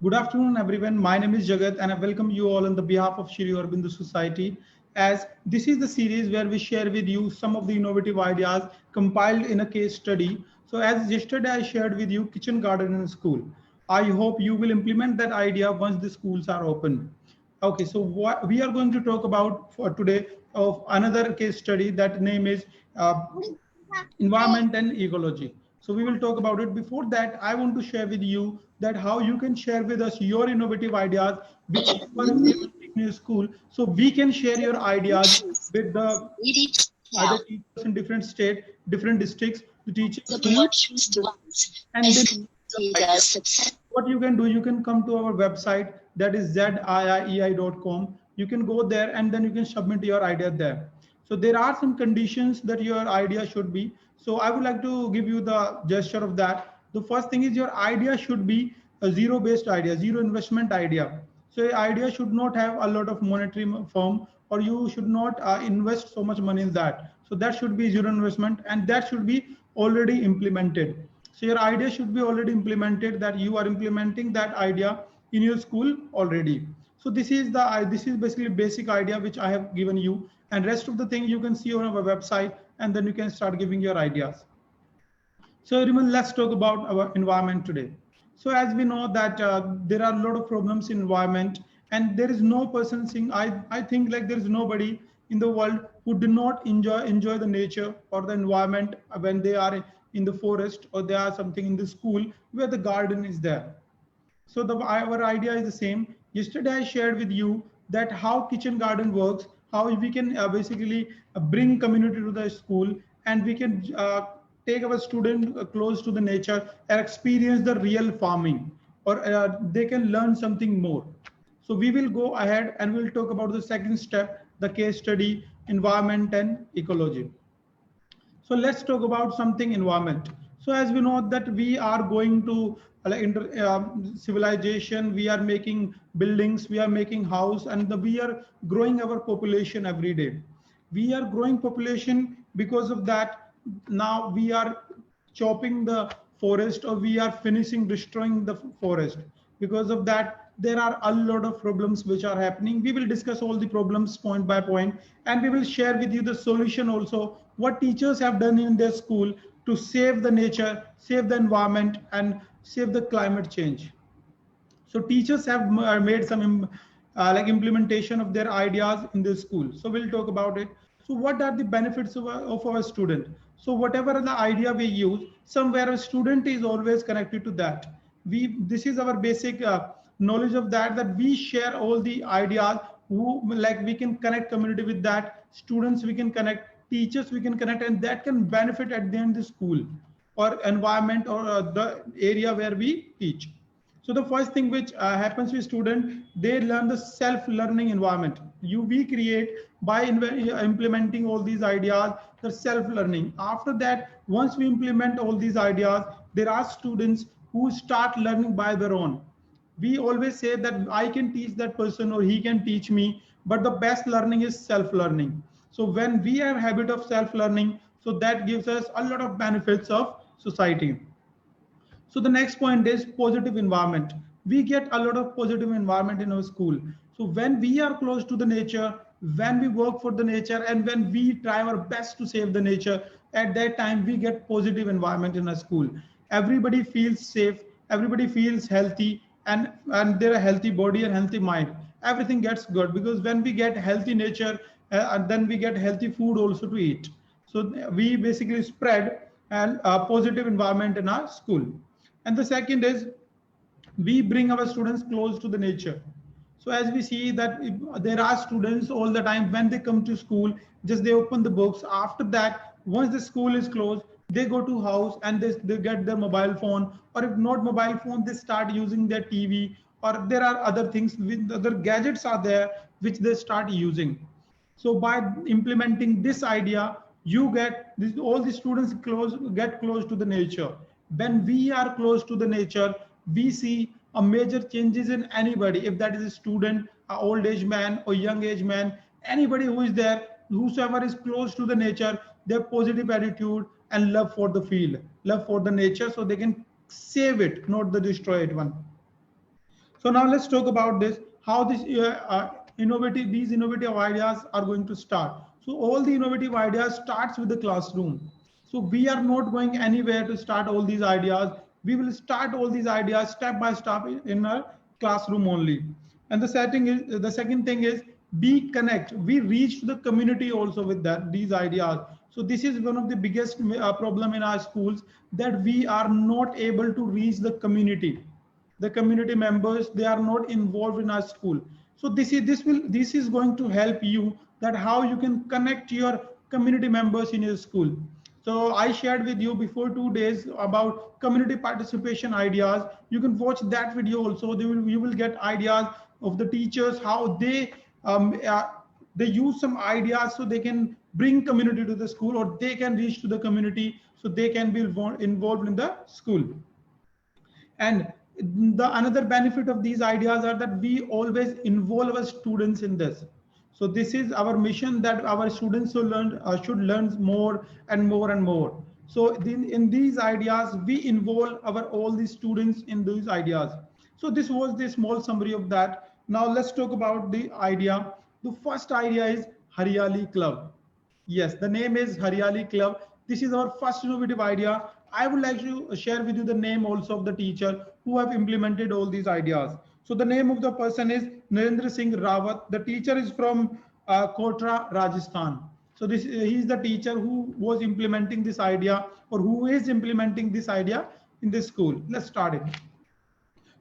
Good afternoon, everyone. My name is Jagat, and I welcome you all on the behalf of Shri Aurobindo Society. As this is the series where we share with you some of the innovative ideas compiled in a case study. So, as yesterday I shared with you kitchen garden in school, I hope you will implement that idea once the schools are open. Okay, so what we are going to talk about for today of another case study. That name is uh, environment and ecology. So we will talk about it. Before that, I want to share with you that how you can share with us your innovative ideas which you are implementing in your school. So we can share your ideas with the other teachers in different state, different districts, the teachers who are and then what you can do, you can come to our website, that is ziei.com. You can go there and then you can submit your idea there. So there are some conditions that your idea should be. So I would like to give you the gesture of that. The first thing is your idea should be a zero based idea, zero investment idea. So your idea should not have a lot of monetary firm, or you should not invest so much money in that. So that should be zero investment, and that should be already implemented. So your idea should be already implemented, that you are implementing that idea in your school already. So this is basically basic idea which I have given you, and rest of the thing you can see on our website, and then you can start giving your ideas. So everyone, let's talk about our environment today. So as we know that there are a lot of problems in environment, and there is no person saying, I think like there is nobody in the world who do not enjoy the nature or the environment when they are in the forest, or they are something in the school where the garden is there. So our idea is the same. Yesterday I shared with you that how kitchen garden works, how we can basically bring community to the school, and we can take our student close to the nature and experience the real farming, or they can learn something more. So we will go ahead and we'll talk about the second step, the case study, environment and ecology. So let's talk about something environment. So as we know that we are going to civilization, we are making buildings, we are making house, and we are growing our population every day. We are growing population because of that. Now we are chopping the forest, or we are finishing destroying the forest. Because of that, there are a lot of problems which are happening. We will discuss all the problems point by point, and we will share with you the solution also, what teachers have done in their school to save the nature, save the environment, and save the climate change. So teachers have made some like implementation of their ideas in the school. So we'll talk about it. So what are the benefits of our student? So whatever the idea we use, somewhere a student is always connected to that. This is our basic knowledge of that, that we share all the ideas, who like we can connect community with that, students we can connect, teachers we can connect, and that can benefit at the end the school or environment, or the area where we teach. So the first thing which happens with student, they learn the self-learning environment. We create by implementing all these ideas, the self-learning. After that, once we implement all these ideas, there are students who start learning by their own. We always say that I can teach that person or he can teach me, but the best learning is self-learning. So when we have habit of self-learning, so that gives us a lot of benefits of society. So the next point is positive environment. We get a lot of positive environment in our school. So when we are close to the nature, when we work for the nature, and when we try our best to save the nature, at that time we get positive environment in a school. Everybody feels safe, everybody feels healthy, and they're a healthy body and healthy mind. Everything gets good because when we get healthy nature, and then we get healthy food also to eat. So we basically spread a positive environment in our school. And the second is, we bring our students close to the nature. So as we see that there are students all the time, when they come to school, just they open the books. After that, once the school is closed, they go to house and they get their mobile phone, or if not mobile phone, they start using their TV, or there are other things with other gadgets are there which they start using. So by implementing this idea, you get this, all the students get close to the nature. When we are close to the nature, we see a major changes in anybody, if that is a student, a old age man or young age man, anybody who is there, whosoever is close to the nature, their positive attitude and love for the field, love for the nature, so they can save it, not the destroy it one. So now let's talk about this, how these innovative ideas are going to start. So all the innovative ideas starts with the classroom. So we are not going anywhere to start all these ideas. We will start all these ideas step by step in our classroom only. And the second thing is be connect. We reach the community also with that these ideas. So this is one of the biggest problem in our schools, that we are not able to reach the community members. They are not involved in our school. So this is going to help you, that how you can connect your community members in your school. So I shared with you before 2 days about community participation ideas. You can watch that video also. You will get ideas of the teachers, how um, uh, they use some ideas so they can bring community to the school, or they can reach to the community so they can be involved in the school. And the another benefit of these ideas are that we always involve our students in this. So this is our mission, that our students should learn more and more and more. So in these ideas, we involve our all the students in these ideas. So this was the small summary of that. Now let's talk about the idea. The first idea is Haryali Club. Yes, the name is Haryali Club. This is our first innovative idea. I would like to share with you the name also of the teacher who have implemented all these ideas. So the name of the person is Narendra Singh Rawat. The teacher is from Kotra, Rajasthan. So this he is the teacher who was implementing this idea, or who is implementing this idea in this school. Let's start it.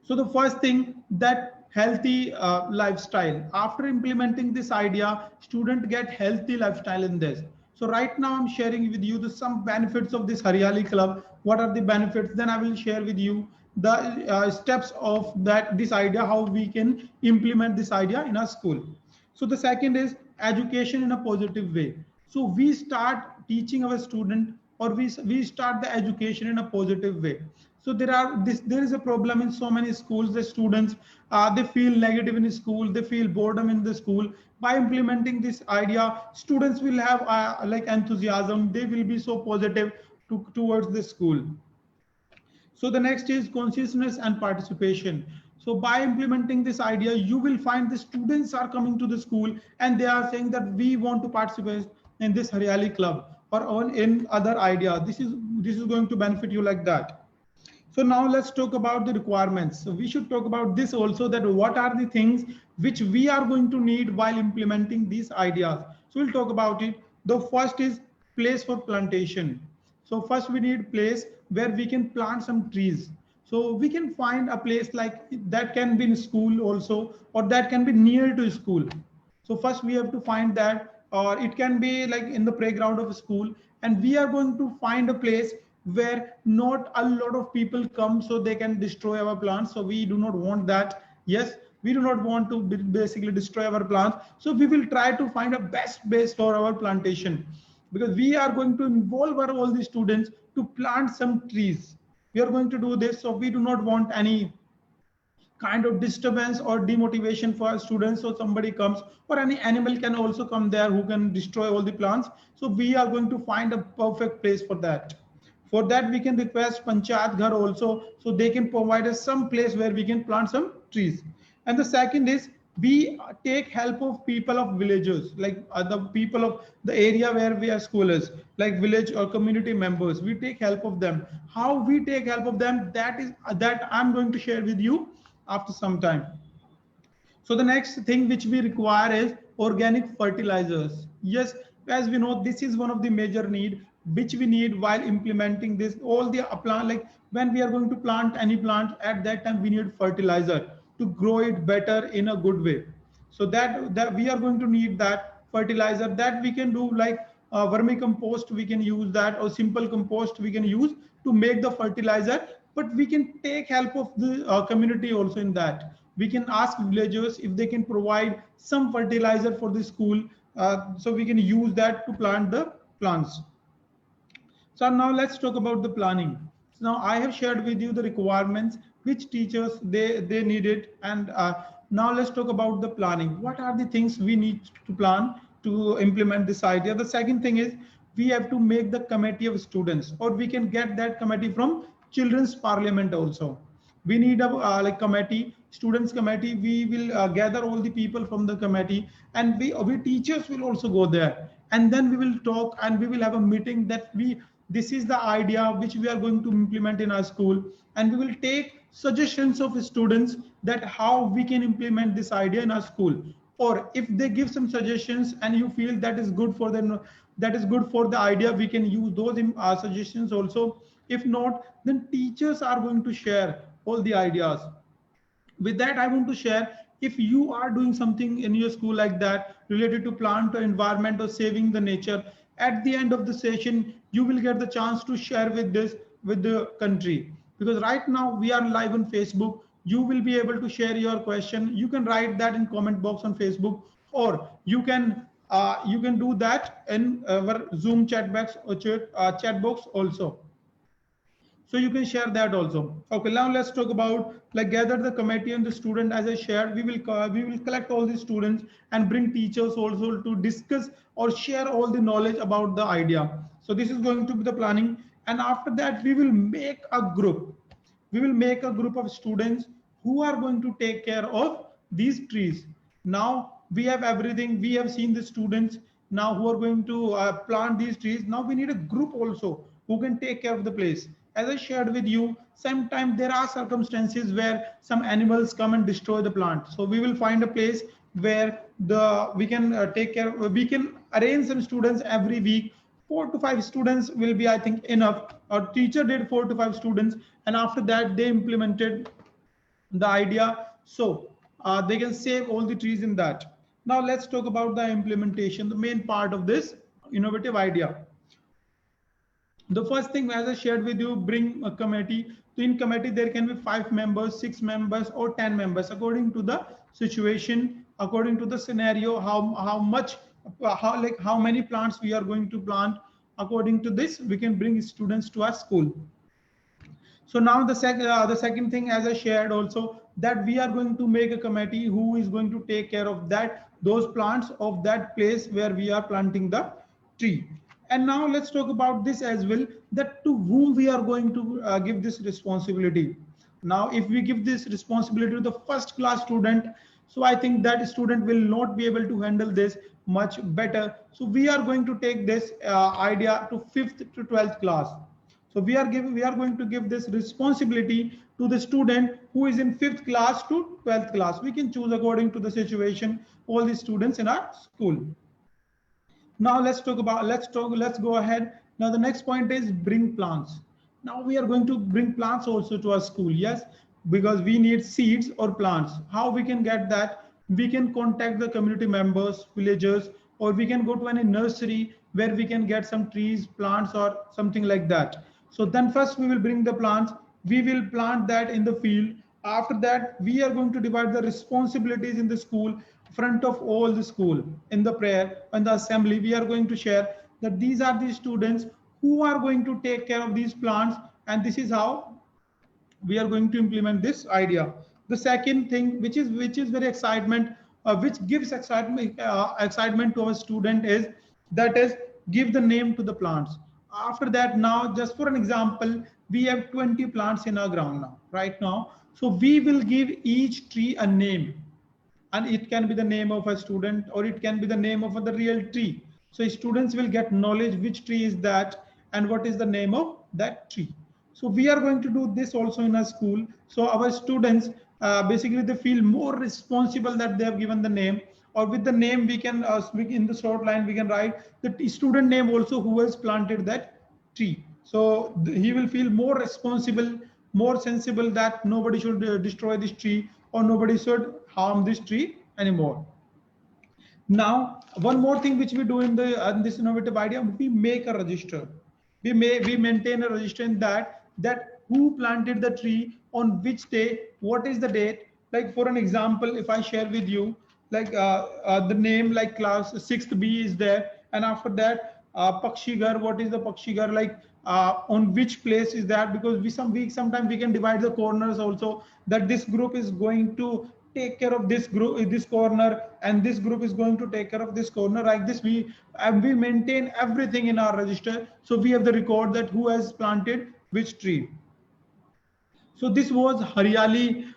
So the first thing, that healthy lifestyle. After implementing this idea, student get healthy lifestyle in this. So right now I'm sharing with you some benefits of this Haryali Club. What are the benefits? Then I will share with you the steps of this idea, how we can implement this idea in our school. So the second is education in a positive way. So we start teaching our student, or we start the education in a positive way. So there is a problem in so many schools. The students they feel negative in school, they feel boredom in the school. By implementing this idea, students will have like enthusiasm, they will be so positive towards the school. So the next is consciousness and participation. So by implementing this idea, you will find the students are coming to the school and they are saying that we want to participate in this Haryali Club, or on in other idea. This is going to benefit you like that. So now let's talk about the requirements. So we should talk about this also, that what are the things which we are going to need while implementing these ideas. So we'll talk about it. The first is place for plantation. So first we need place where we can plant some trees. So we can find a place like that, can be in school also, or that can be near to school. So first we have to find that, or it can be like in the playground of a school, and we are going to find a place where not a lot of people come so they can destroy our plants. So we do not want that. Yes, we do not want to basically destroy our plants. So we will try to find a best base for our plantation, because we are going to involve all the students to plant some trees. We are going to do this, so we do not want any kind of disturbance or demotivation for students. So somebody comes, or any animal can also come there who can destroy all the plants. So we are going to find a perfect place for that. For that, we can request Panchayat Ghar also, so they can provide us some place where we can plant some trees. And the second is, we take help of people of villages, like the people of the area where we are scholars, like village or community members. We take help of them. How we take help of them, that I'm going to share with you after some time. So the next thing which we require is organic fertilizers. Yes, as we know, this is one of the major need which we need while implementing this. All the plant, like when we are going to plant any plant, at that time we need fertilizer to grow it better in a good way. So that we are going to need that fertilizer, that we can do like vermicompost, we can use that, or simple compost we can use to make the fertilizer. But we can take help of the community also in that. We can ask villagers if they can provide some fertilizer for the school, so we can use that to plant the plants. So now let's talk about the planning. So now I have shared with you the requirements which teachers they needed, and now let's talk about the planning. What are the things we need to plan to implement this idea? The second thing is, we have to make the committee of students, or we can get that committee from children's parliament also. We need a like committee. students committee, we will gather all the people from the committee, and we teachers will also go there, and then we will talk and we will have a meeting that this is the idea which we are going to implement in our school, and we will take suggestions of students that how we can implement this idea in our school. Or if they give some suggestions and you feel that is good for them, that is good for the idea, we can use those suggestions also. If not, then teachers are going to share all the ideas. With that, I want to share, if you are doing something in your school like that related to plant or environment or saving the nature, at the end of the session you will get the chance to share with this with the country, because right now we are live on Facebook. You will be able to share your question. You can write that in comment box on Facebook, or you can do that in our Zoom chat box or chat box also. So you can share that also. Okay, now let's talk about, like, gather the committee and the student. As I shared, we will collect all the students and bring teachers also to discuss or share all the knowledge about the idea. So this is going to be the planning, and after that we will make a group. We will make a group of students who are going to take care of these trees. Now we have everything. We have seen the students now who are going to plant these trees. Now we need a group also who can take care of the place. As I shared with you, sometimes there are circumstances where some animals come and destroy the plant. So we will find a place where we can take care. We can arrange some students every week. 4 to 5 students will be, I think, enough. Our teacher did 4 to 5 students, and after that they implemented the idea. So they can save all the trees in that. Now let's talk about the implementation, the main part of this innovative idea. The first thing, as I shared with you, bring a committee. So in committee there can be 5 members, 6 members, or 10 members, according to the situation, according to the scenario, how much, how many plants we are going to plant. According to this, we can bring students to our school. So now the second thing, as I shared also, that we are going to make a committee who is going to take care of those plants of that place where we are planting the tree. And now let's talk about this as well, that to whom we are going to give this responsibility. Now if we give this responsibility to the first class student, so I think that student will not be able to handle this much better. So we are going to take this idea to 5th to 12th class. So we are going to give this responsibility to the student who is in 5th class to 12th class. We can choose according to the situation all the students in our school. Now let's go ahead. Now the next point is bring plants. Now we are going to bring plants also to our school. Yes, because we need seeds or plants. How we can get that? We can contact the community members, villagers, or we can go to any nursery where we can get some trees, plants, or something like that. So then first we will bring the plants. We will plant that in the field. After that, we are going to divide the responsibilities in the school, front of all the school. In the prayer and the assembly, we are going to share that these are the students who are going to take care of these plants, and this is how we are going to implement this idea. The second thing, which is very excitement, which gives excitement to our student, is give the name to the plants. After that, now just for an example, we have 20 plants in our ground now, right now. So we will give each tree a name, and it can be the name of a student or it can be the name of the real tree. So students will get knowledge which tree is that and what is the name of that tree. So we are going to do this also in a school. So our students basically they feel more responsible that they have given the name, or with the name we can in the short line we can write the student name also who has planted that tree. So he will feel more responsible, more sensible that nobody should destroy this tree or nobody should harm this tree anymore. Now, one more thing which we do in this innovative idea, we make a register. We maintain a register in that who planted the tree on which day, what is the date. Like for an example, if I share with you, like the name like class 6th B is there, and after that Pakshigar, what is the Pakshigar, like on which place is that, because sometimes we can divide the corners also, that this group is going to take care of this group, this corner, and this group is going to take care of this corner. Like this, we maintain everything in our register, so we have the record that who has planted which tree. So this was Haryali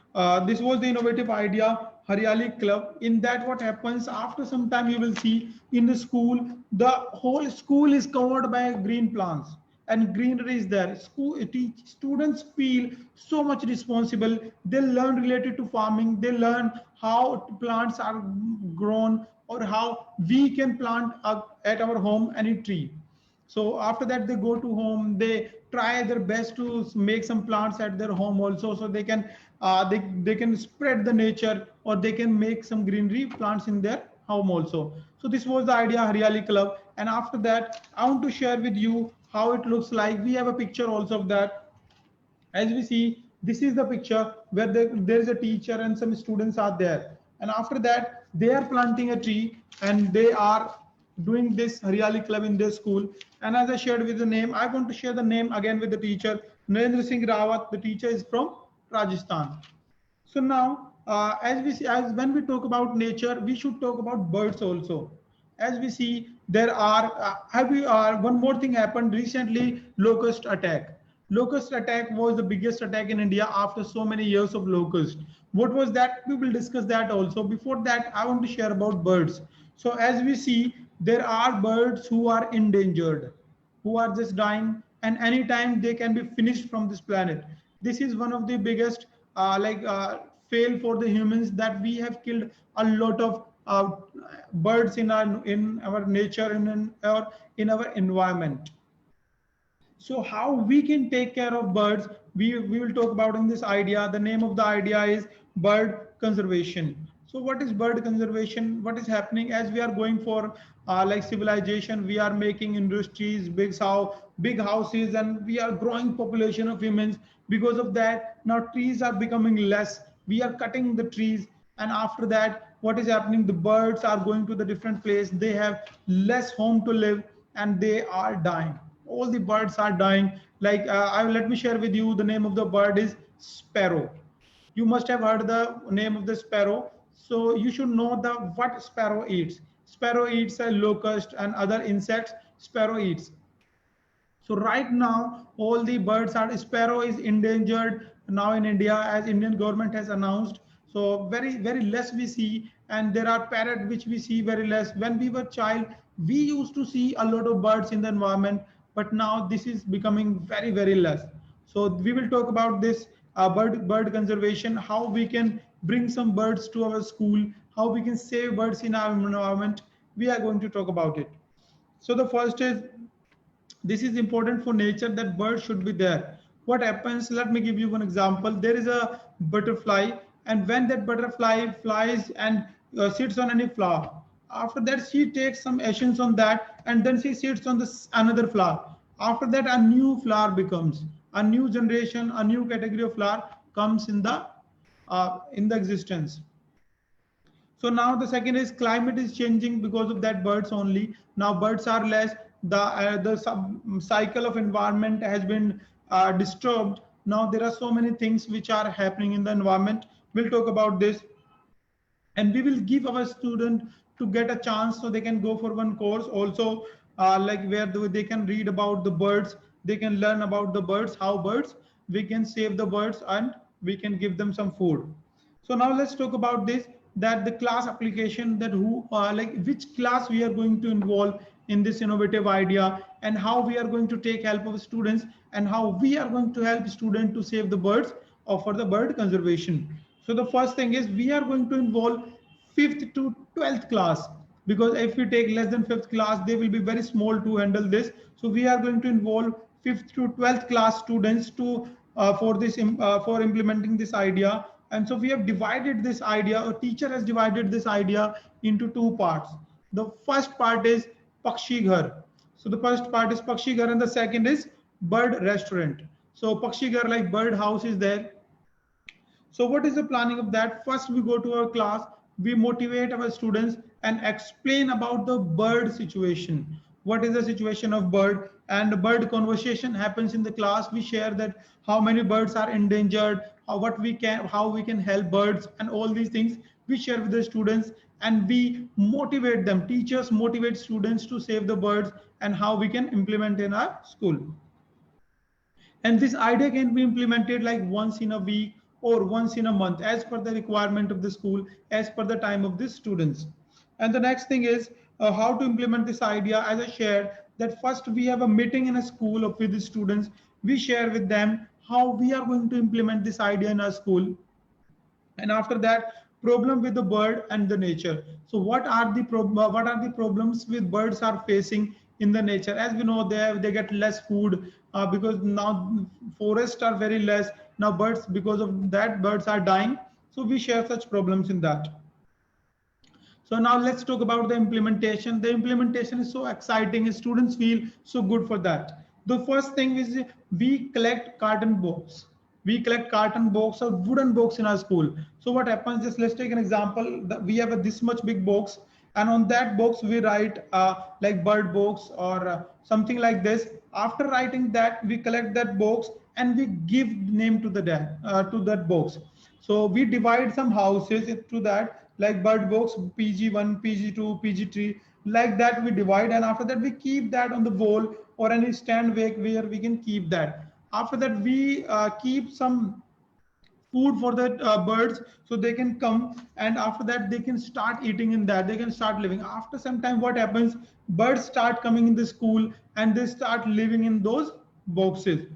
This was the innovative idea, Haryali Club. In that, what happens after some time, you will see in the school, the whole school is covered by green plants and greenery is there. Students feel so much responsible. They learn related to farming. They learn how plants are grown or how we can plant at our home any tree. So after that, they go to home, they try their best to make some plants at their home also, so they can they can spread the nature, or they can make some greenery plants in their home also. So this was the idea, Haryali Club. And after that, I want to share with you how it looks like. We have a picture also of that. As we see, this is the picture where there is a teacher and some students are there, and after that they are planting a tree and they are doing this Haryali Club in their school. And as I shared with the name, I want to share the name again with the teacher, Narendra Singh Rawat. The teacher is from Rajasthan. So now, as we see, as when we talk about nature, we should talk about birds also. As we see, there are have we one more thing happened recently: locust attack. Locust attack was the biggest attack in India after so many years of locust. What was that? We will discuss that also. Before that, I want to share about birds. So as we see, there are birds who are endangered, who are just dying, and anytime they can be finished from this planet. This is one of the biggest fail for the humans, that we have killed a lot of birds in our nature and in our environment. So how we can take care of birds, we will talk about in this idea. The name of the idea is bird conservation. So what is bird conservation? What is happening as we are going for like civilization? We are making industries, big houses, and we are growing population of humans. Because of that, now trees are becoming less. We are cutting the trees, and after that, what is happening? The birds are going to the different place. They have less home to live, and they are dying. All the birds are dying. Like let me share with you, the name of the bird is sparrow. You must have heard the name of the sparrow. So you should know the what sparrow eats. Sparrow eats a locust and other insects. Sparrow eats. So right now, all the birds are, sparrow is endangered now in India, as Indian government has announced. So very less we see, and there are parrot which we see very less. When we were child, we used to see a lot of birds in the environment, but now this is becoming very less. So we will talk about this bird conservation, how we can bring some birds to our school, how we can save birds in our environment. We are going to talk about it. So the first is, this is important for nature, that birds should be there. What happens? Let me give you one example. There is a butterfly, and when that butterfly flies and sits on any flower, after that she takes some actions on that, and then she sits on this another flower. After that, a new flower becomes, a new generation, a new category of flower comes in the existence. So now the second is, climate is changing because of that birds only. Now birds are less. The cycle of environment has been disturbed. Now there are so many things which are happening in the environment. We'll talk about this, and we will give our student to get a chance, so they can go for one course also, like where they can read about the birds. They can learn about the birds, how birds we can save the birds, and we can give them some food. So now let's talk about this, that the class application, that who like which class we are going to involve in this innovative idea, and how we are going to take help of students, and how we are going to help students to save the birds or for the bird conservation. So the first thing is, we are going to involve 5th to 12th class, because if we take less than 5th class, they will be very small to handle this. So we are going to involve 5th to 12th class students to for implementing this idea. And so we have divided this idea, a teacher has divided this idea into two parts. The first part is Pakshi Ghar. So the first part is Pakshi Ghar, and the second is bird restaurant. So Pakshi Ghar, like bird house is there. So what is the planning of that? First, we go to our class, we motivate our students and explain about the bird situation. What is the situation of bird? And the bird conversation happens in the class. We share that how many birds are endangered, how we can help birds, and all these things we share with the students, and we motivate them. Teachers motivate students to save the birds, and how we can implement in our school. And this idea can be implemented like once in a week, or once in a month, as per the requirement of the school, as per the time of the students. And the next thing is how to implement this idea. As I shared, that first we have a meeting in a school of with the students. We share with them how we are going to implement this idea in our school. And after that, problem with the bird and the nature. So what are the problems with birds are facing in the nature? As we know, they get less food because now forests are very less. Now birds, because of that, birds are dying. So we share such problems in that. So now let's talk about the implementation. The implementation is so exciting. Students feel so good for that. The first thing is we collect carton box. We collect carton box or wooden box in our school. So what happens? Just let's take an example. We have this much big box, and on that box we write like bird box or something like this. After writing that, we collect that box and we give name to the to that box. So we divide some houses to that, like bird box PG1, PG2, PG3, like that we divide, and after that we keep that on the wall or any stand where we can keep that. After that we keep some food for the birds, so they can come, and after that they can start eating in that, they can start living. After some time, what happens? Birds start coming in the school and they start living in those boxes.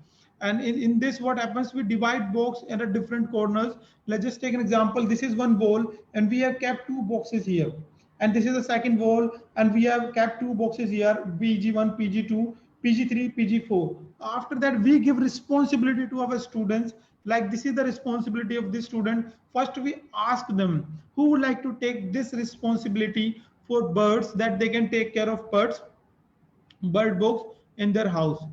And in this, what happens? We divide box at a different corners. Let's just take an example. This is one wall and we have kept two boxes here, and this is the second wall and we have kept two boxes here, PG1, PG2, PG3, PG4. After that, we give responsibility to our students, like this is the responsibility of this student. First we ask them who would like to take this responsibility for birds, that they can take care of bird box in their house,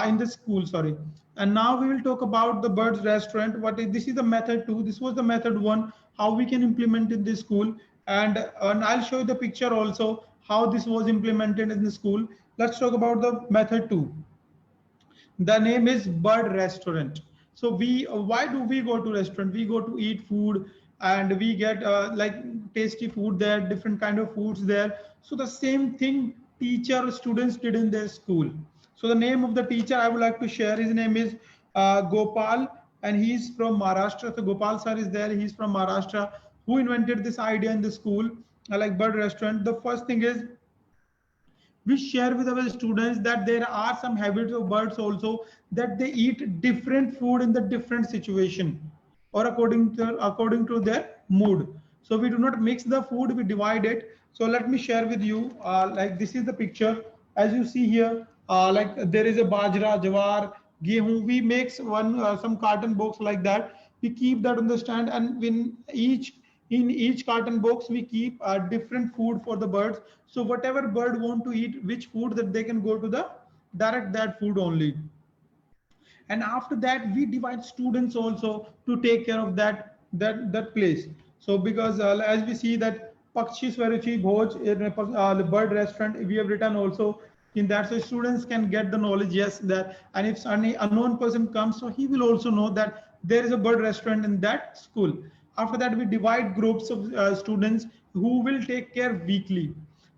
in the school, sorry. And now we will talk about the birds restaurant. This is the method 2, this was the method 1, how we can implement in the school. And I'll show you the picture also how this was implemented in the school. Let's talk about the method 2. The name is bird restaurant. So we why do we go to restaurant? We go to eat food, and we get like tasty food there, different kind of foods there. So the same thing teacher students did in their school. So the name of the teacher I would like to share, his name is Gopal, and he's from Maharashtra. So Gopal sir is there, he's from Maharashtra, who invented this idea in the school, like bird restaurant. The first thing is we share with our students that there are some habits of birds also, that they eat different food in the different situation, or according to their mood. So we do not mix the food, we divide it. So let me share with you, like this is the picture. As you see here, like there is a bajra, jawar, gehu. We make one some carton box like that. We keep that on the stand, and in each carton box we keep different food for the birds. So whatever bird want to eat which food, that they can go to the direct that food only. And after that we divide students also to take care of that place. So because as we see that Pakshi Swaruchi Bhoj in the bird restaurant, we have written also in that, so students can get the knowledge, yes, that, and if any unknown person comes, so he will also know that there is a bird restaurant in that school. After that we divide groups of students who will take care weekly.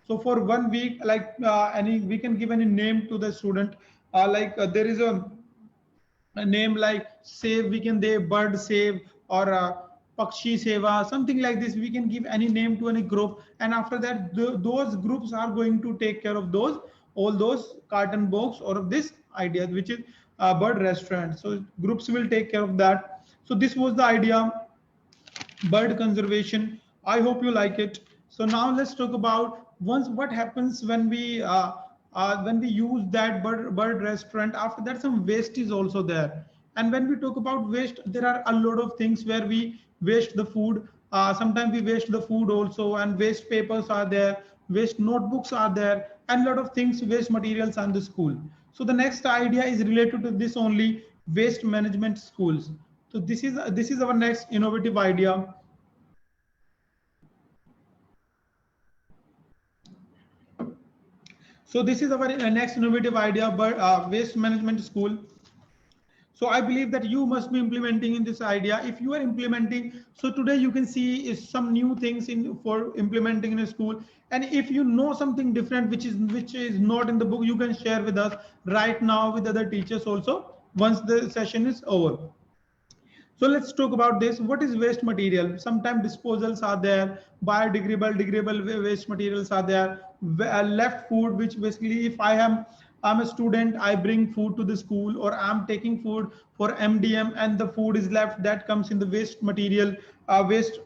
So for 1 week, like any we can give any name to the student, like there is a name like save, we can they bird save, or pakshi seva, something like this. We can give any name to any group, and after that those groups are going to take care of those all those carton box or of this idea, which is bird restaurant. So groups will take care of that. So this was the idea, bird conservation. I hope you like it. So now let's talk about once what happens when we use that bird restaurant. After that, some waste is also there. And when we talk about waste, there are a lot of things where we waste the food. Sometimes we waste the food also, and waste papers are there, waste notebooks are there, and a lot of things, waste materials on the school. So the next idea is related to this only, waste management schools. So this is our next innovative idea. So this is our next innovative idea, but waste management school. So I believe that you must be implementing in this idea. If you are implementing, so today you can see is some new things in for implementing in a school. And if you know something different which is not in the book, you can share with us right now with other teachers also once the session is over. So let's talk about this. What is waste material? Sometimes disposals are there, biodegradable degradable waste materials are there, left food, which basically if I'm a student, I bring food to the school, or I'm taking food for MDM and the food is left, that comes in the waste material, waste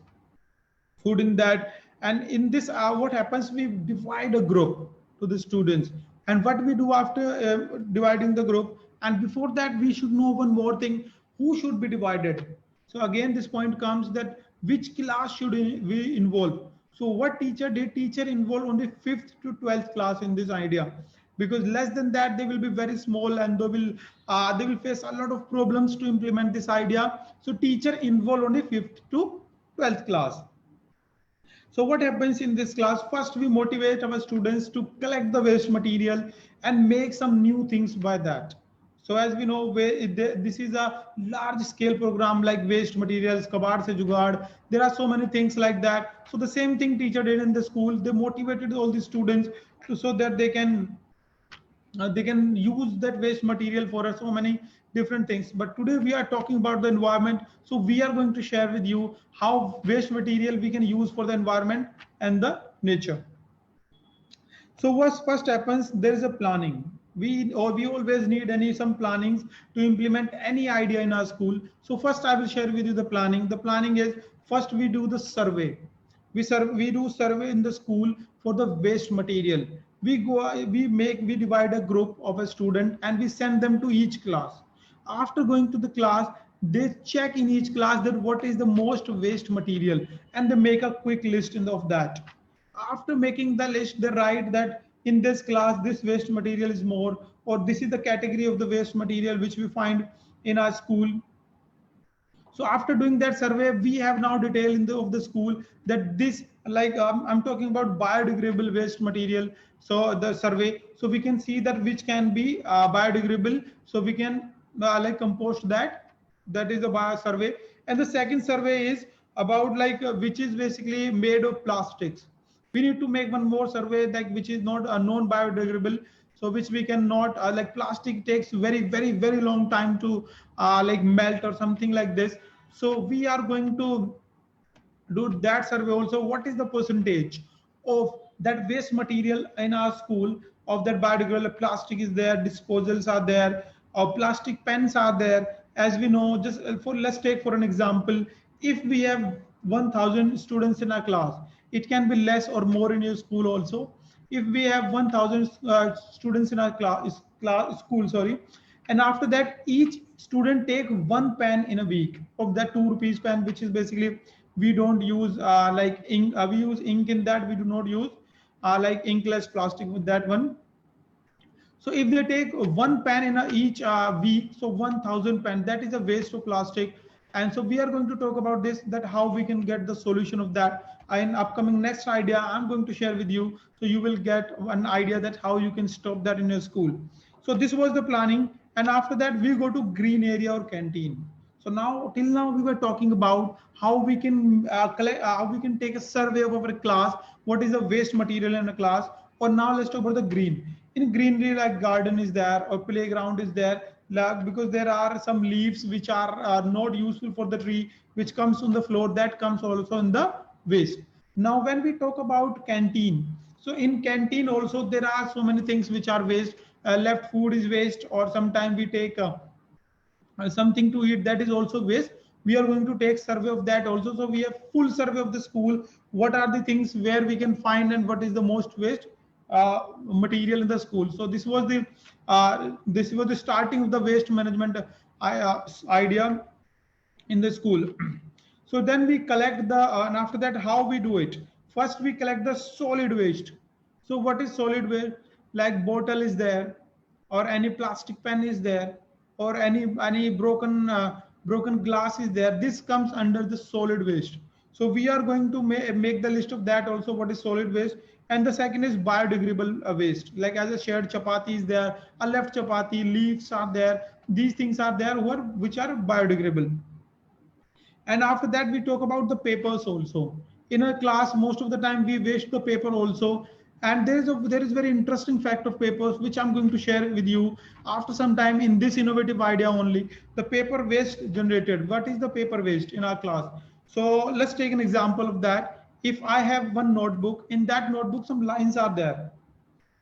food in that. And in this, what happens, we divide a group to the students. And what we do after dividing the group, and before that we should know one more thing, who should be divided. So again this point comes that which class should we involve. So what teacher did, teacher involve only 5th to 12th class in this idea, because less than that they will be very small and they will face a lot of problems to implement this idea. So teacher involve only 5th to 12th class. So what happens in this class? First, we motivate our students to collect the waste material and make some new things by that. So as we know, this is a large scale program like waste materials, Kabaad se Jugaad. There are so many things like that. So the same thing teacher did in the school. They motivated all the students so that they can use that waste material for so many different things. But today we are talking about the environment, so we are going to share with you how waste material we can use for the environment and the nature. So what first happens, there is a planning. We always need some plannings to implement any idea in our school. So first I will share with you the planning. The planning is, first we do the survey. We do survey in the school for the waste material. We divide a group of a student and we send them to each class. After going to the class, they check in each class that what is the most waste material, and they make a quick list of that. After making the list, they write that in this class this waste material is more, or this is the category of the waste material which we find in our school. So after doing that survey, we have now detail of the school that this, like I'm talking about biodegradable waste material. So the survey, so we can see that which can be biodegradable. So we can like compost that. That is a bio survey. And the second survey is about like which is basically made of plastics. We need to make one more survey like which is not a non biodegradable, so which we cannot like plastic takes very long time to like melt or something like this. So we are going to do that survey also. What is the percentage of that waste material in our school of that biodegradable? Plastic is there, disposals are there, or plastic pens are there. As we know, just for let's take for an example, if we have 1000 students in our class, it can be less or more in your school also. If we have 1000 students in our school, sorry, and after that each student take one pen in a week of that 2 rupees pen, which is basically we don't use like ink, we use ink in that, we do not use like inkless plastic with that one. So if they take one pen in each week, so 1000 pen, that is a waste of plastic. And so we are going to talk about this, that how we can get the solution of that in upcoming next idea I'm going to share with you. So you will get an idea that how you can stop that in your school. So this was the planning. And after that we go to green area or canteen. So now till now we were talking about how we can collect, how we can take a survey of our class, what is the waste material in a class. Or now let's talk about the green. In greenery, like garden is there or playground is there, like, because there are some leaves which are not useful for the tree, which comes on the floor, that comes also in the waste. Now when we talk about canteen, so in canteen also there are so many things which are waste. Left food is waste, or sometimes we take something to eat, that is also waste. We are going to take survey of that also. So we have full survey of the school, what are the things where we can find and what is the most waste material in the school. So this was the starting of the waste management idea in the school. So then we collect the and after that how we do it. First we collect the solid waste. So what is solid waste? Like bottle is there, or any plastic pen is there, or any broken glass is there. This comes under the solid waste. So we are going to make the list of that also, what is solid waste. And the second is biodegradable waste, like as a shared chapati is there, a left chapati leaves are there, these things are there which are biodegradable. And after that we talk about the papers also. In a class most of the time we waste the paper also, And there is very interesting fact of papers which I'm going to share with you after some time in this innovative idea only. The paper waste generated. What is the paper waste in our class? So let's take an example of that. If I have one notebook, in that notebook some lines are there.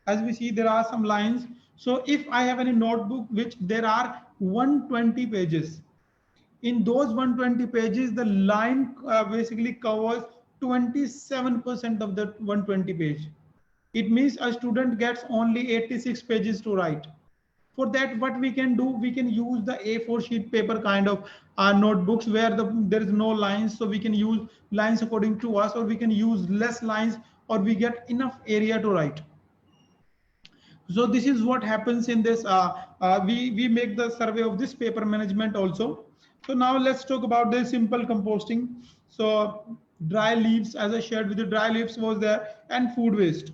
As we see, there are some lines. So if I have any notebook which there are 120 pages, in those 120 pages the line basically covers 27% of the 120 page. It means a student gets only 86 pages to write. For that, what we can do, we can use the A4 sheet paper kind of notebooks where there is no lines, so we can use lines according to us, or we can use less lines, or we get enough area to write. So this is what happens in this. We make the survey of this paper management also. So now let's talk about the simple composting. So dry leaves, as I shared with you, dry leaves was there, and food waste.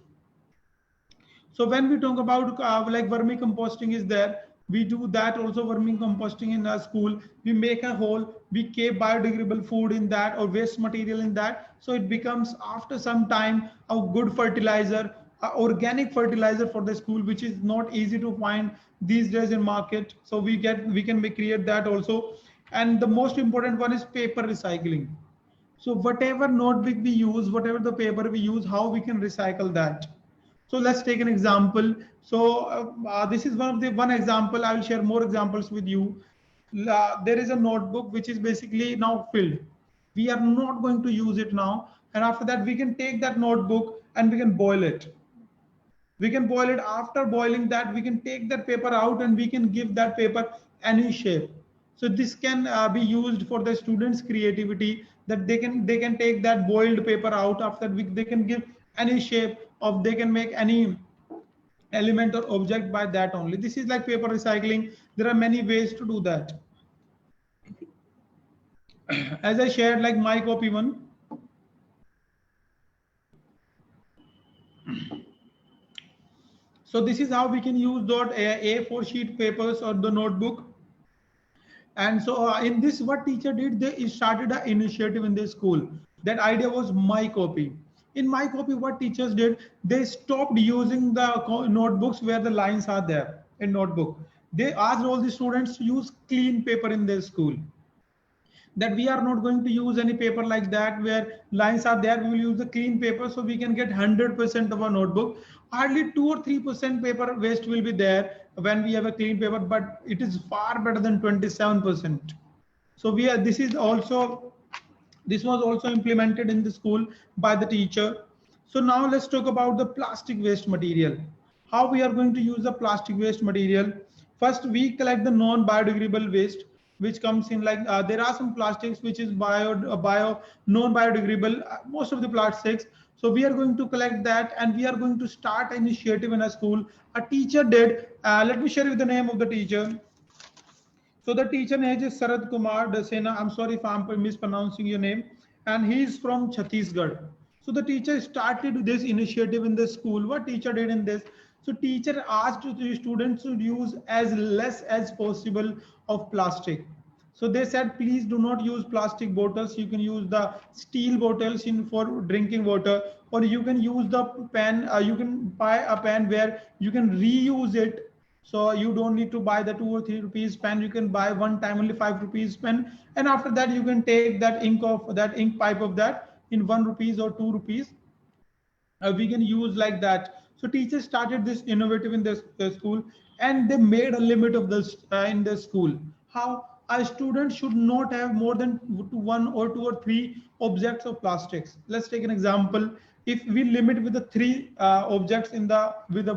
So when we talk about like vermicomposting is there, we do that also. Vermicomposting in our school, we make a hole, we keep biodegradable food in that or waste material in that, so it becomes after some time a good fertilizer, organic fertilizer for the school, which is not easy to find these days in market. So we can create that also. And the most important one is paper recycling. So whatever notebook we use, whatever the paper we use, how we can recycle that. So let's take an example. So this is one example. I will share more examples with you. There is a notebook which is basically now filled. We are not going to use it now. And after that, we can take that notebook and we can boil it. We can boil it. After boiling that, we can take that paper out and we can give that paper any shape. So this can be used for the students creativity, that they can take that boiled paper out. After they can give any shape of, they can make any element or object by that only. This is like paper recycling. There are many ways to do that. As I shared, like my copy one. So this is how we can use A4 sheet papers or the notebook. And so in this, what teacher did, they started an initiative in their school. That idea was my copy. In my copy, what teachers did, they stopped using the notebooks where the lines are there in notebook. They asked all the students to use clean paper in their school. That we are not going to use any paper like that where lines are there. We will use the clean paper, so we can get 100% of our notebook. Hardly 2 or 3% paper waste will be there when we have a clean paper, but it is far better than 27%. So this was also implemented in the school by the teacher. So now let's talk about the plastic waste material. How we are going to use the plastic waste material? First, we collect the non-biodegradable waste, which comes in like there are some plastics which is non-biodegradable, most of the plastics. So we are going to collect that, and we are going to start an initiative in a school. A teacher did. Let me share you the name of the teacher. So the teacher name is Sarad Kumar Dasena. I'm sorry if I'm mispronouncing your name. And he is from Chhattisgarh. So the teacher started this initiative in the school. What teacher did in this? So teacher asked the students to use as less as possible of plastic. So they said, please do not use plastic bottles. You can use the steel bottles for drinking water, or you can use the pen. You can buy a pen where you can reuse it. So you don't need to buy the 2 or 3 rupees pen. You can buy one time only 5 rupees pen. And after that, you can take that ink pipe of that in 1 rupees or 2 rupees. We can use like that. So teachers started this innovative in the school, and they made a limit of this in the school. How a student should not have more than 1 or 2 or 3 objects of plastics. Let's take an example. If we limit with the 3 objects in the with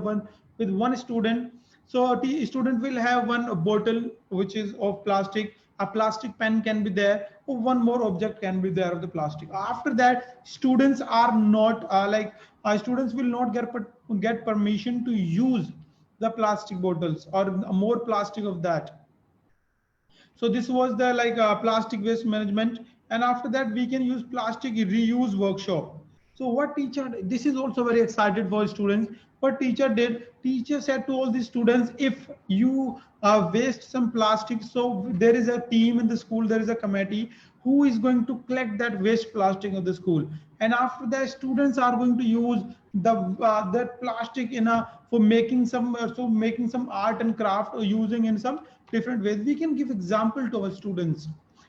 one student, so a student will have one bottle which is of plastic, a plastic pen can be there, or one more object can be there of the plastic. After that, students are not students will not get permission to use the plastic bottles or more plastic of that. So this was the plastic waste management. And after that, we can use plastic reuse workshop. So what teacher, this is also very excited for students. What teacher did, teacher said to all the students, if you waste some plastic, so there is a team in the school, there is a committee who is going to collect that waste plastic of the school. And after that, students are going to use the that plastic in a for making some making some art and craft, or using in some different ways. We can give example to our students.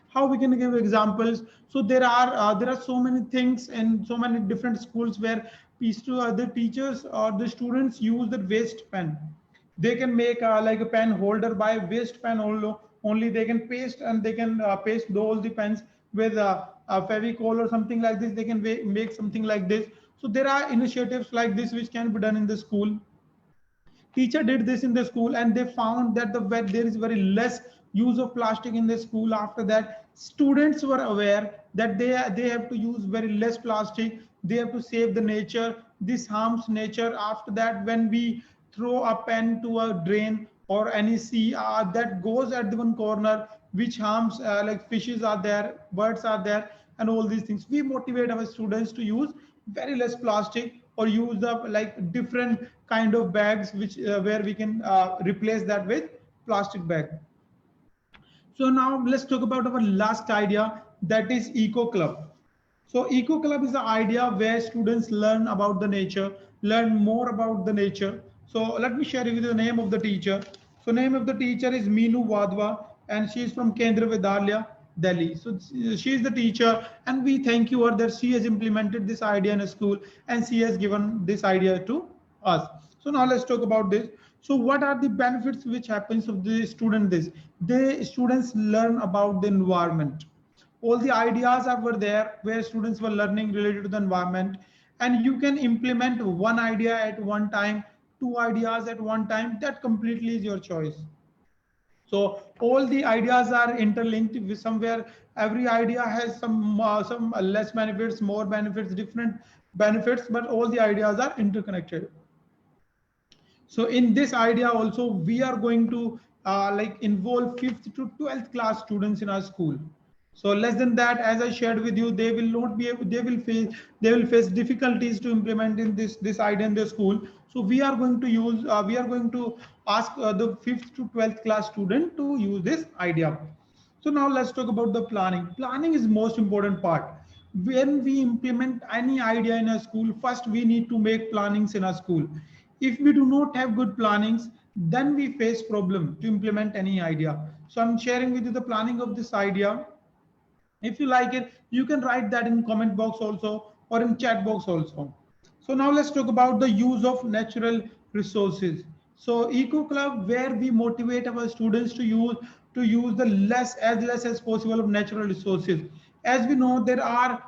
How we can give examples? So there are so many things and so many different schools where the teachers or the students use the waste pen. They can make like a pen holder by waste pen only. They can paste, and they can paste all the pens with a fevicol or something like this. They can make something like this. So there are initiatives like this which can be done in the school. Teacher did this in the school, and they found that there is very less use of plastic in the school. After that, students were aware that they have to use very less plastic. They have to save the nature. This harms nature. After that, when we throw a pen to a drain or any sea, that goes at the one corner, which harms like fishes are there, birds are there, and all these things. We motivate our students to use very less plastic, or use the like different kind of bags which where we can replace that with plastic bag. So now let's talk about our last idea, that is Eco Club. So Eco Club is the idea where students learn about the nature, learn more about the nature. So let me share with you the name of the teacher. So name of the teacher is Meenu Wadhwa, and she is from Kendra Vidyalaya, Delhi. So she is the teacher, and we thank you her that she has implemented this idea in a school, and she has given this idea to us. So now let's talk about this. So what are the benefits which happens of the student this? The students learn about the environment. All the ideas were there where students were learning related to the environment, and you can implement one idea at one time, two ideas at one time. That completely is your choice. So all the ideas are interlinked with somewhere. Every idea has some less benefits, more benefits, different benefits, but all the ideas are interconnected. So in this idea also, we are going to like involve 5th to 12th class students in our school. So less than that, as I shared with you, they will not be able, they will face difficulties to implement in this idea in their school. So we are going to use we are going to ask the 5th to 12th class student to use this idea. So now let's talk about the planning. Planning is most important part. When we implement any idea in a school, first we need to make plannings in our school. If we do not have good plannings, then we face problem to implement any idea. So I'm sharing with you the planning of this idea. If you like it, you can write that in comment box also, or in chat box also. So now let's talk about the use of natural resources. So Eco Club, where we motivate our students to use the less as possible of natural resources. As we know, there are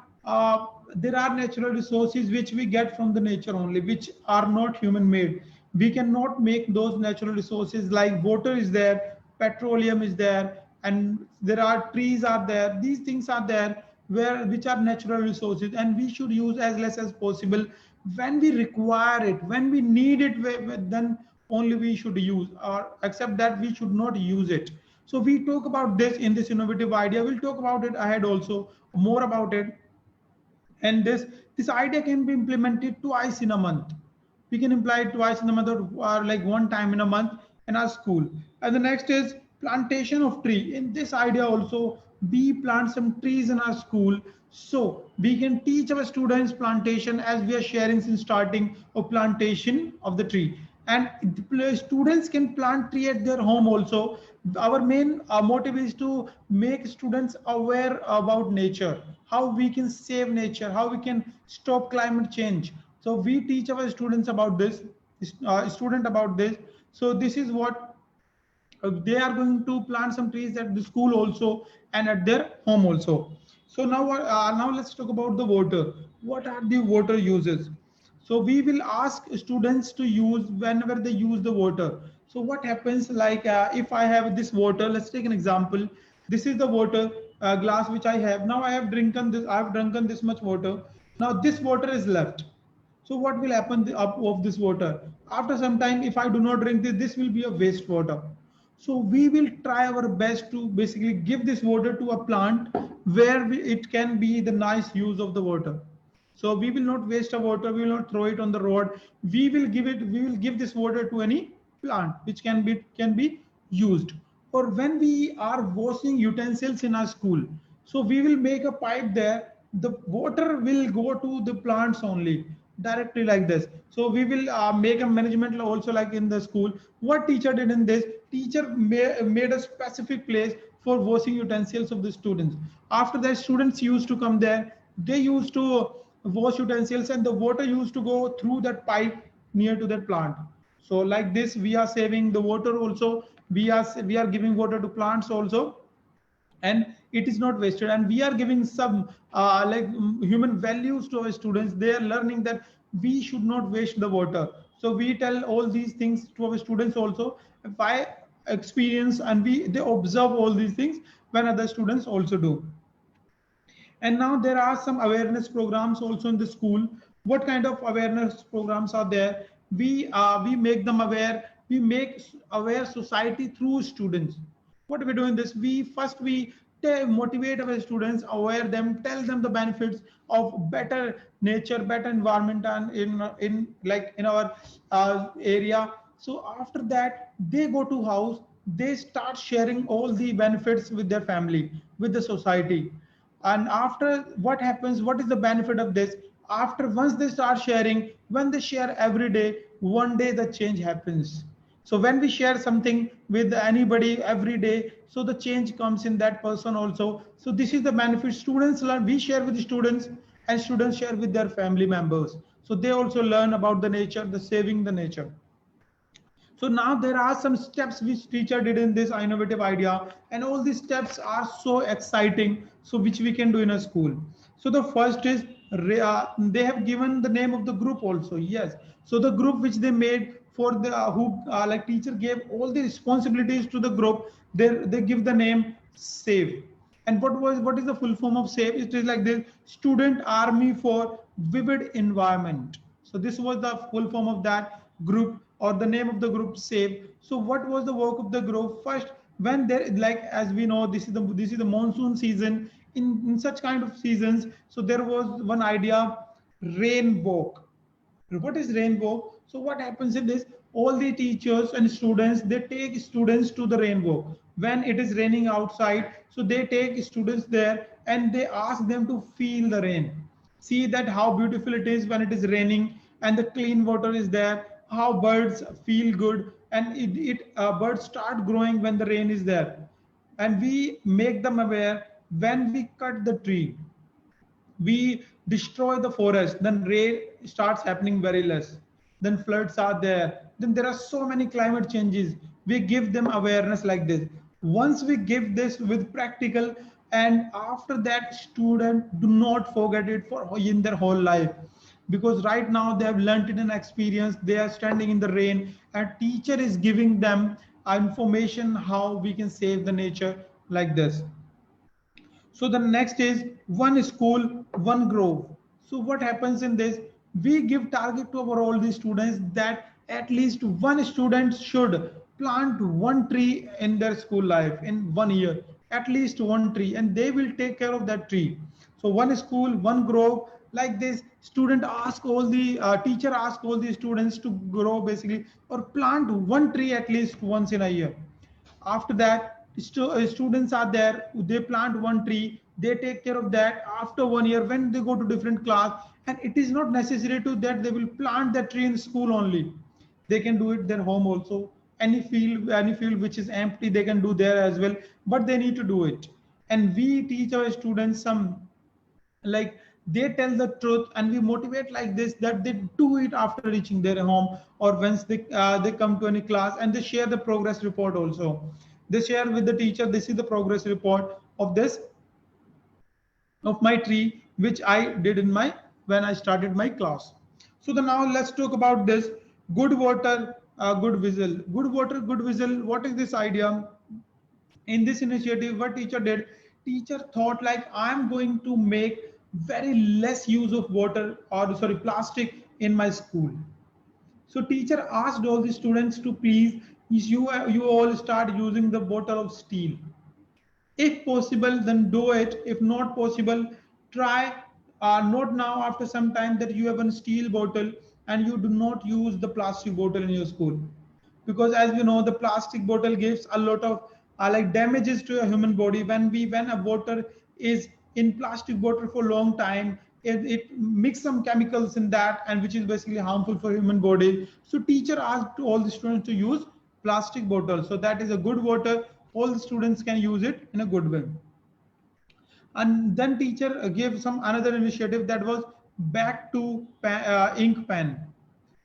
natural resources which we get from the nature only, which are not human made. We cannot make those natural resources, like water is there, petroleum is there, and there are trees are there. These things are there where which are natural resources, and we should use as less as possible. When we require it, when we need it, then only we should use, or except that we should not use it. So we talk about this in this innovative idea. We'll talk about it ahead also, more about it. And this idea can be implemented twice in a month. We can imply it twice in a month, or like one time in a month in our school. And the next is plantation of tree. In this idea also, we plant some trees in our school, so we can teach our students plantation, as we are sharing since starting of plantation of the tree. And the students can plant tree at their home also. Our main motive is to make students aware about nature, how we can save nature, how we can stop climate change. So we teach our students about this, student about this. So this is what they are going to plant some trees at the school also, and at their home also. So now let's talk about the water. What are the water uses? So we will ask students to use whenever they use the water. So what happens, like if I have this water, let's take an example. This is the water glass which I have. Now I have drunken this much water. Now this water is left. So what will happen of this water? After some time, if I do not drink this, this will be a waste water. So we will try our best to basically give this water to a plant where it can be the nice use of the water. So we will not waste our water. We will not throw it on the road. We will give it. We will give this water to any plant which can be used. Or when we are washing utensils in our school, So we will make a pipe there. The water will go to the plants only directly like this. So we will make a management also like in the school. What teacher did in this? Teacher made a specific place for washing utensils of the students. After that, students used to come there. They used to wash utensils, and the water used to go through that pipe near to that plant. So like this, we are saving the water also. We are giving water to plants also, and it is not wasted, and we are giving some human values to our students. They are learning that we should not waste the water. So we tell all these things to our students also by experience, and we they observe all these things when other students also do. And now there are some awareness programs also in the school. What kind of awareness programs are there? We make them aware. We make aware society through students. What we do in this? We motivate our students, aware them, tell them the benefits of better nature, better environment, and in our area. So after that, they go to house. They start sharing all the benefits with their family, with the society. And after, what happens, what is the benefit of this? After, once they start sharing, when they share every day, one day the change happens. So when we share something with anybody every day, so the change comes in that person also. So this is the benefit. Students learn, we share with the students, and students share with their family members. So they also learn about the nature, the saving the nature. So now there are some steps which teacher did in this innovative idea, and all these steps are so exciting. So which we can do in a school. So the first is they have given the name of the group also. Yes. So the group which they made for the who like teacher gave all the responsibilities to the group. They give the name SAVE. And what is the full form of SAVE? It is like this: Student Army for Vivid Environment. So this was the full form of that group, or the name of the group SAVE. So what was the work of the group? First, when there, like as we know, this is the monsoon season. In such kind of seasons, so there was one idea: rain walk. What is rainbow? So what happens in this? All the teachers and students, they take students to the rainbow when it is raining outside. So they take students there, and they ask them to feel the rain, see that how beautiful it is when it is raining, and the clean water is there, how birds feel good, and birds start growing when the rain is there. And we make them aware: when we cut the tree, we destroy the forest, then rain starts happening very less, then floods are there, then there are so many climate changes. We give them awareness like this. Once we give this with practical, and after that, student do not forget it for in their whole life, because right now they have learned it in experience. They are standing in the rain, and teacher is giving them information how we can save the nature like this. So the next is one school, one grove. So what happens in this? We give target to our all these students that at least one student should plant one tree in their school life in 1 year, at least one tree, and they will take care of that tree. So one school, one grove, like this. Student ask all the teacher ask all the students to grow basically, or plant one tree at least once in a year. After that, students are there, they plant one tree, they take care of that. After 1 year, when they go to different class, and it is not necessary to that they will plant that tree in school only, they can do it their home also. Any field which is empty, they can do there as well, but they need to do it. And we teach our students some, like, they tell the truth, and we motivate like this, that they do it after reaching their home, or once they come to any class, and they share the progress report also. They share with the teacher, this is the progress report of this, of my tree which I did in my, when I started my class. So the now let's talk about this good water, good visual. Good water, good visual. What is this idea? In this initiative, what teacher did? Teacher thought like, I'm going to make very less use of water, or sorry, plastic in my school. So teacher asked all the students to please, you all start using the bottle of steel. If possible, then do it. If not possible, try not now, after some time, that you have a steel bottle, and you do not use the plastic bottle in your school. Because as we know, the plastic bottle gives a lot of like damages to a human body. When a water is in plastic bottle for a long time. It mix some chemicals in that, and which is basically harmful for human body. So teacher asked all the students to use plastic bottle. So that is a good water. All the students can use it in a good way. And then teacher gave some another initiative, that was back to ink pen.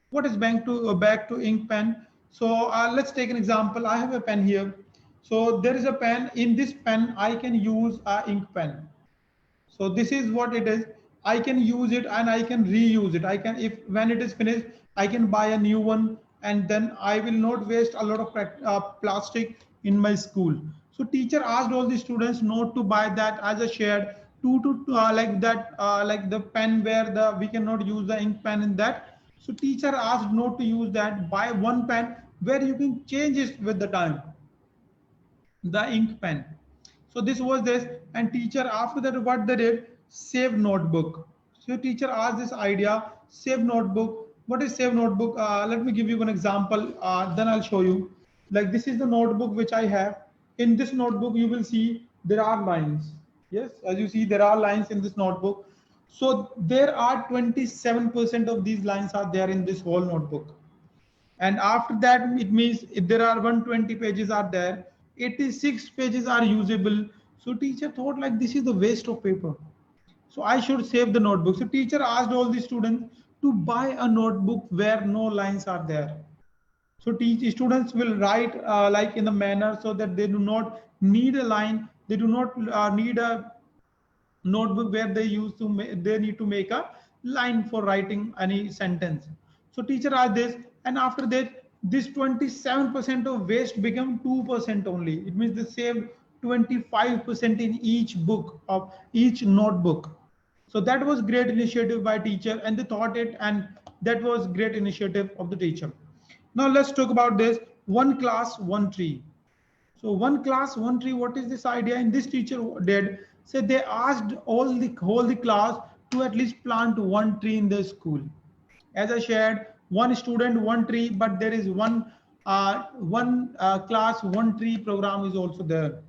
What is back to ink pen? So let's take an example. I have a pen here. So there is a pen. In this pen I can use a ink pen. So this is what it is. I can use it and I can reuse it. I can, if when it is finished, I can buy a new one, and then I will not waste a lot of plastic in my school. So teacher asked all the students not to buy that as a shared to like that, like the pen where the we cannot use the ink pen in that. So teacher asked not to use that. Buy one pen where you can change it with the time, the ink pen. So this was this. And teacher after that, what they did, save notebook. So teacher asked this idea, save notebook. What is save notebook? Let me give you an example, then I'll show you. Like this is the notebook which I have. In this notebook you will see there are lines. Yes, as you see there are lines in this notebook. So there are 27% of these lines are there in this whole notebook. And after that, it means if there are 120 pages are there, 86 pages are usable. So teacher thought like this is the waste of paper, so I should save the notebook. So teacher asked all the students to buy a notebook where no lines are there. So teach students will write like in the manner, so that they do not need a line, they do not need a notebook where they used to they need to make a line for writing any sentence. So teacher asked this, and after that this 27% of waste become 2% only. It means they saved 25% in each book of each notebook. So that was great initiative by teacher, and they thought it, and that was great initiative of the teacher. Now let's talk about this one class one tree. So one class, one tree. What is this idea? And this teacher did. So they asked all the class to at least plant one tree in the school. As I shared, one student, one tree, but there is one class, one tree program is also there.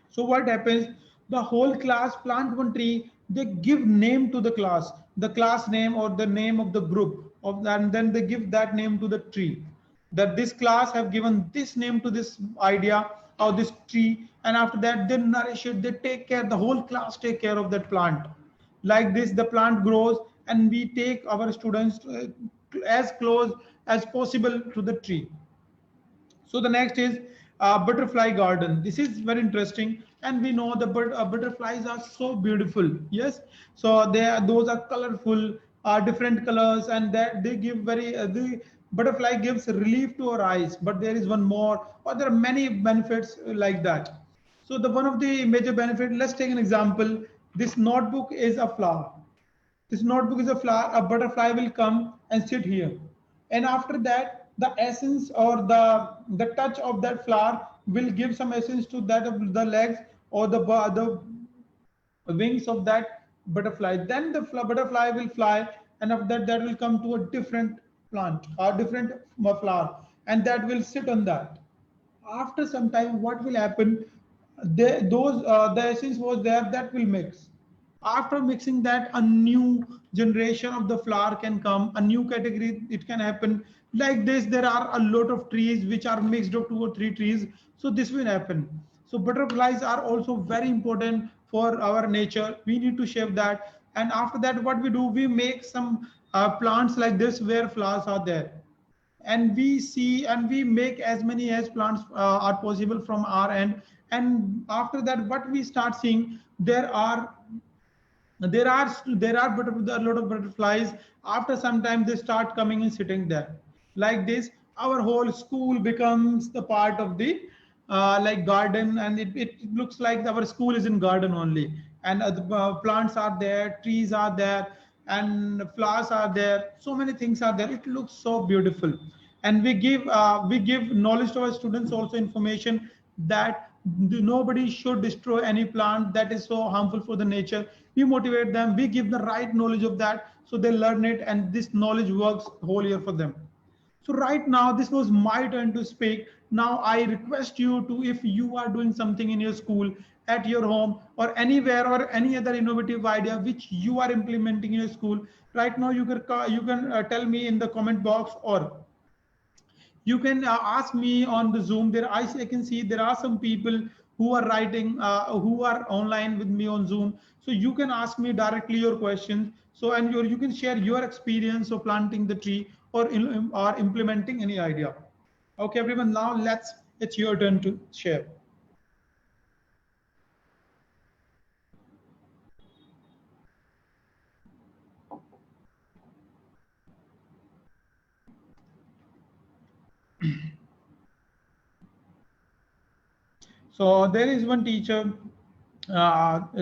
So what happens? The whole class plant one tree. They give name to the class name or the name of the group of, and then they give that name to the tree. That this class have given this name to this idea or this tree, and after that they nourish it. They take care. The whole class take care of that plant. Like this, the plant grows, and we take our students as close as possible to the tree. So the next is butterfly garden. This is very interesting, and we know the butterflies are so beautiful. Yes, so those are colorful, different colors, and that they give very the butterfly gives relief to our eyes. But there is one more, or there are many benefits like that. So the one of the major benefit. Let's take an example. This notebook is a flower. This notebook is a flower. A butterfly will come and sit here, and after that the essence or the touch of that flower will give some essence to that of the legs or the wings of that butterfly. Then the butterfly will fly, and after that that will come to a different plant or different flower, and that will sit on that. After some time what will happen, the essence was there, that will mix. After mixing that, a new generation of the flower can come, a new category it can happen. Like this, there are a lot of trees which are mixed of 2 or 3 trees, so this will happen. So butterflies are also very important for our nature. We need to shape that. And after that what we do, we make some plants like this where flowers are there, and we see and we make as many as plants are possible from our end. And after that what we start seeing, a lot of butterflies. After some time they start coming and sitting there. Like this, our whole school becomes the part of the like garden, and it looks like our school is in garden only. And the plants are there, trees are there, and flowers are there, so many things are there. It looks so beautiful. And we give knowledge to our students, also information that nobody should destroy any plant that is so harmful for the nature. We motivate them, we give the right knowledge of that, so they learn it, and this knowledge works whole year for them. So right now, this was my turn to speak. Now I request you to, if you are doing something in your school, at your home, or anywhere, or any other innovative idea which you are implementing in your school, right now you can tell me in the comment box, or you can ask me on the Zoom. I can see there are some people who are writing, who are online with me on Zoom. So you can ask me directly your questions. So and you can share your experience of planting the tree, or implementing any idea. Okay, everyone. Now it's your turn to share. So there is one teacher,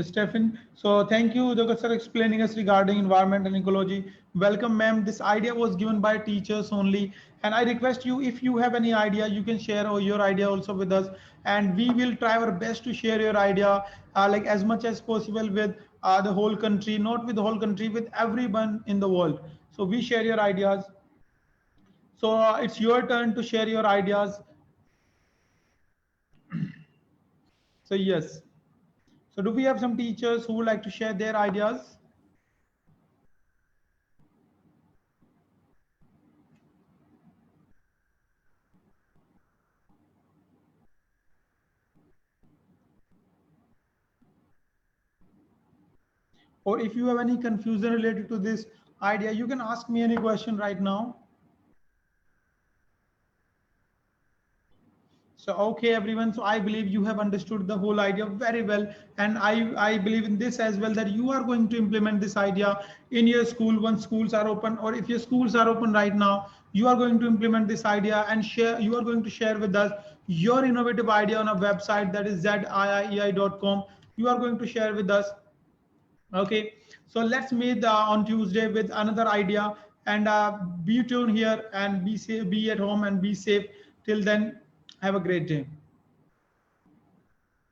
Stephen. So thank you, Jagat sir, explaining us regarding environment and ecology. Welcome, ma'am. This idea was given by teachers only, and I request you, if you have any idea, you can share your idea also with us, and we will try our best to share your idea, like as much as possible with the whole country, not with the whole country, with everyone in the world. So we share your ideas. So it's your turn to share your ideas. So yes. So do we have some teachers who would like to share their ideas? Or if you have any confusion related to this idea, you can ask me any question right now. So, okay, everyone. So I believe you have understood the whole idea very well. And I believe in this as well, that you are going to implement this idea in your school once schools are open, or if your schools are open right now, you are going to implement this idea and share, you are going to share with us your innovative idea on a website, that is ziei.com. You are going to share with us. Okay, so let's meet on Tuesday with another idea, and be tuned here, and be safe, be at home and be safe. Till then, have a great day.